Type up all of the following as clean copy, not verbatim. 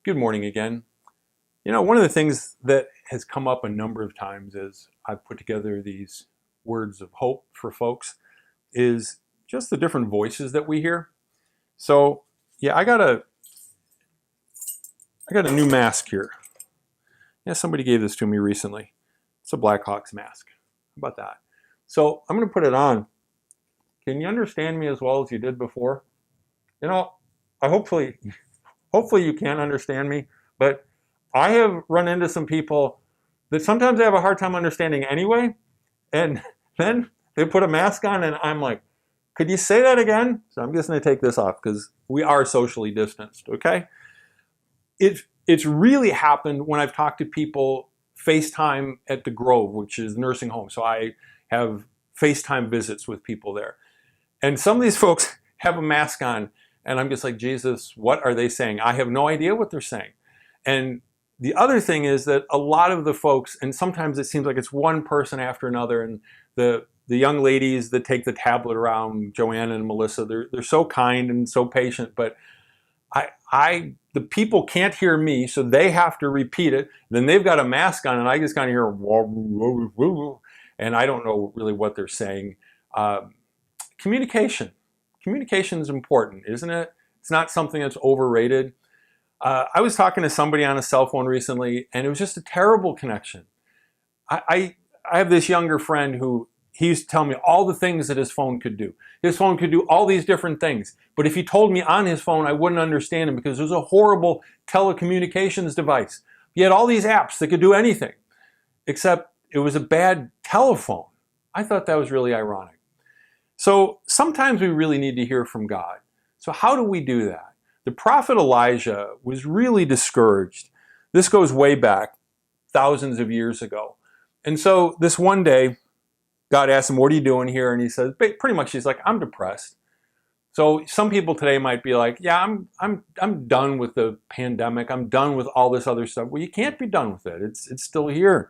Good morning again. One of the things that has come up a number of times as I've put together these words of hope for folks is just the different voices that we hear. So, yeah, I got a new mask here. Yeah, somebody gave this to me recently. It's a Blackhawks mask. How about that? So, I'm going to put it on. Can you understand me as well as you did before? I hopefully you can understand me, but I have run into some people that sometimes I have a hard time understanding anyway, and then they put a mask on and I'm like, could you say that again? So I'm just going to take this off because we are socially distanced, okay? It's really happened when I've talked to people FaceTime at the Grove, which is nursing home. So I have FaceTime visits with people there. And some of these folks have a mask on and I'm just like, Jesus, what are they saying? I have no idea what they're saying. And the other thing is that a lot of the folks, and sometimes it seems like it's one person after another, and the young ladies that take the tablet around, Joanna and Melissa, they're so kind and so patient, but the people can't hear me, so they have to repeat it. Then they've got a mask on, and I just kind of hear, and I don't know really what they're saying. Communication is important, isn't it? It's not something that's overrated. I was talking to somebody on a cell phone recently, and it was just a terrible connection. I have this younger friend who he used to tell me all the things that his phone could do. His phone could do all these different things, but if he told me on his phone, I wouldn't understand him because it was a horrible telecommunications device. He had all these apps that could do anything, except it was a bad telephone. I thought that was really ironic. So sometimes we really need to hear from God. So how do we do that? The prophet Elijah was really discouraged. This goes way back, thousands of years ago. And so this one day, God asked him, what are you doing here? And he says, pretty much, he's like, I'm depressed. So some people today might be like, yeah, I'm done with the pandemic. I'm done with all this other stuff. Well, you can't be done with it. It's still here.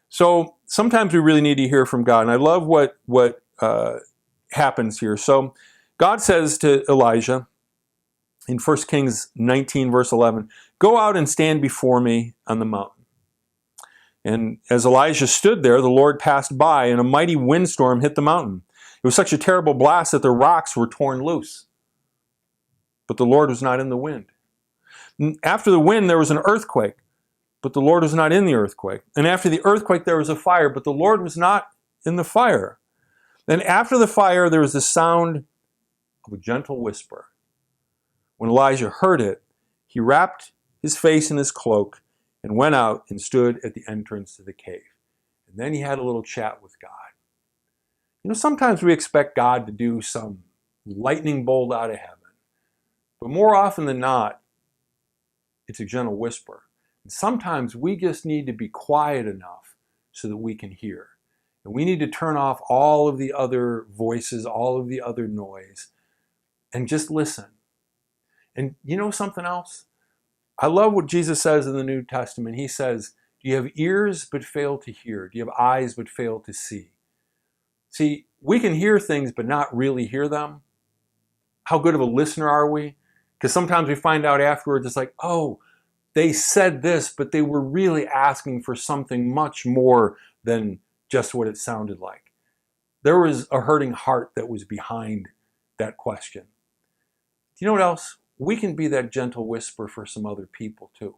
So sometimes we really need to hear from God. And I love what happens here. So God says to Elijah in 1 Kings 19, verse 11, go out and stand before me on the mountain. And as Elijah stood there, the Lord passed by, and a mighty windstorm hit the mountain. It was such a terrible blast that the rocks were torn loose. But the Lord was not in the wind. And after the wind, there was an earthquake, but the Lord was not in the earthquake. And after the earthquake, there was a fire, but the Lord was not in the fire. Then after the fire, there was the sound of a gentle whisper. When Elijah heard it, he wrapped his face in his cloak and went out and stood at the entrance to the cave. And then he had a little chat with God. Sometimes we expect God to do some lightning bolt out of heaven. But more often than not, it's a gentle whisper. And sometimes we just need to be quiet enough so that we can hear. And we need to turn off all of the other voices, all of the other noise, and just listen. And you know something else? I love what Jesus says in the New Testament. He says, do you have ears but fail to hear? Do you have eyes but fail to see? See, we can hear things but not really hear them. How good of a listener are we? Because sometimes we find out afterwards, it's like, oh, they said this, but they were really asking for something much more than just what it sounded like. There was a hurting heart that was behind that question. Do you know what else? We can be that gentle whisper for some other people too.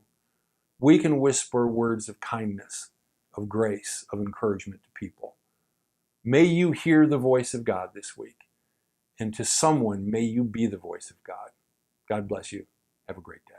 We can whisper words of kindness, of grace, of encouragement to people. May you hear the voice of God this week. And to someone, may you be the voice of God. God bless you. Have a great day.